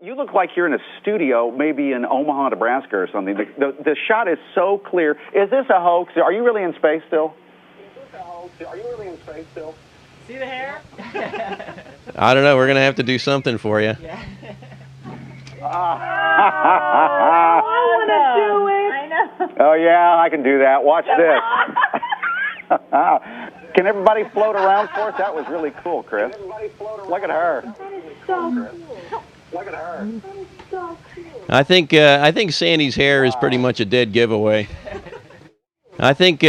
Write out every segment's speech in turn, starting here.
You look like you're in a studio, maybe in Omaha, Nebraska or something. The shot is so clear. Is this a hoax? Are you really in space still? See the hair? I don't know. We're going to have to do something for you. Yeah. I want to do it. I know. Oh, yeah, I can do that. Watch this. Can everybody float around for us? That was really cool, Chris. Look at her. That is so cool. Look at her. That is so cool. I think Sandy's hair is pretty much a dead giveaway. I think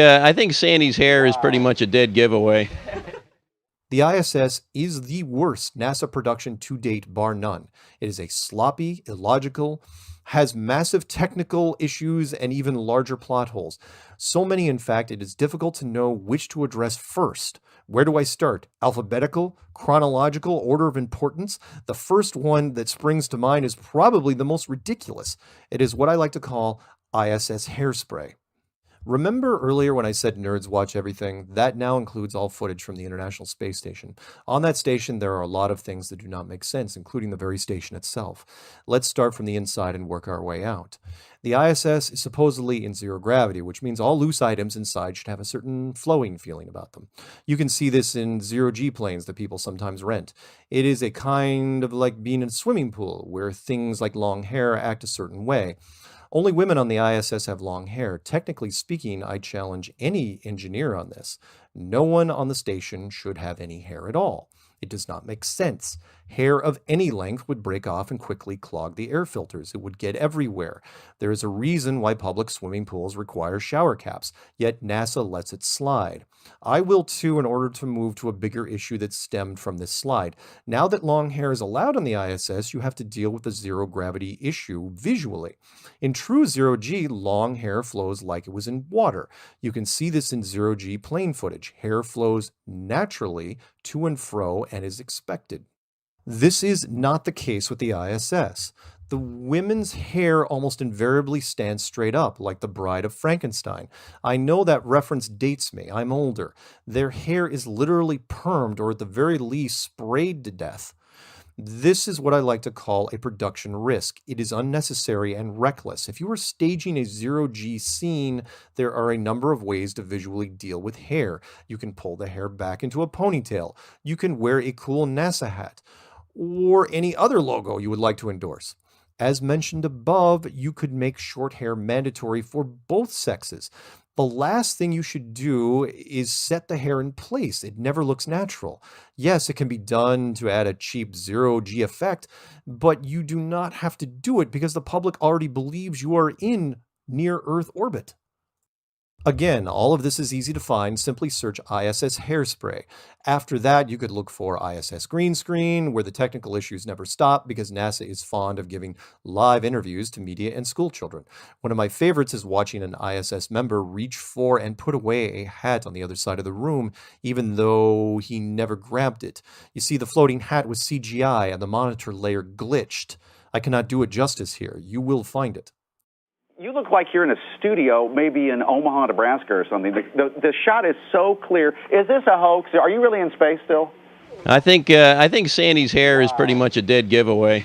Sandy's hair is pretty much a dead giveaway. The ISS is the worst NASA production to date, bar none. It is a sloppy, illogical, has massive technical issues and even larger plot holes. So many, in fact, it is difficult to know which to address first. Where do I start? Alphabetical, chronological, order of importance? The first one that springs to mind is probably the most ridiculous. It is what I like to call ISS Hair Spray. Remember earlier when I said nerds watch everything? That now includes all footage from the International Space Station. On that station, there are a lot of things that do not make sense, including the very station itself. Let's start from the inside and work our way out. The ISS is supposedly in zero gravity, which means all loose items inside should have a certain flowing feeling about them. You can see this in zero-G planes that people sometimes rent. It is a kind of like being in a swimming pool, where things like long hair act a certain way. Only women on the ISS have long hair. Technically speaking, I challenge any engineer on this. No one on the station should have any hair at all. It does not make sense. Hair of any length would break off and quickly clog the air filters. It would get everywhere. There is a reason why public swimming pools require shower caps, yet NASA lets it slide. I will too, in order to move to a bigger issue that stemmed from this slide. Now that long hair is allowed on the ISS, you have to deal with the zero gravity issue visually. In true zero-G, long hair flows like it was in water. You can see this in zero-G plane footage. Hair flows naturally to and fro and is expected. This is not the case with the ISS. The women's hair almost invariably stands straight up, like the Bride of Frankenstein. I know that reference dates me. I'm older. Their hair is literally permed, or at the very least sprayed to death. This is what I like to call a production risk. It is unnecessary and reckless. If you are staging a zero-G scene, there are a number of ways to visually deal with hair. You can pull the hair back into a ponytail. You can wear a cool NASA hat, or any other logo you would like to endorse. As mentioned above, you could make short hair mandatory for both sexes. The last thing you should do is set the hair in place. It never looks natural. Yes, it can be done to add a cheap zero-G effect, but you do not have to do it because the public already believes you are in near-Earth orbit. Again, all of this is easy to find. Simply search ISS Hair Spray. After that, you could look for ISS Green Screen, where the technical issues never stop because NASA is fond of giving live interviews to media and school children. One of my favorites is watching an ISS member reach for and put away a hat on the other side of the room, even though he never grabbed it. You see, the floating hat was CGI and the monitor layer glitched. I cannot do it justice here. You will find it. You look like you're in a studio, maybe in Omaha, Nebraska or something. The shot is so clear. Is this a hoax? Are you really in space still? I think Sandy's hair is pretty much a dead giveaway.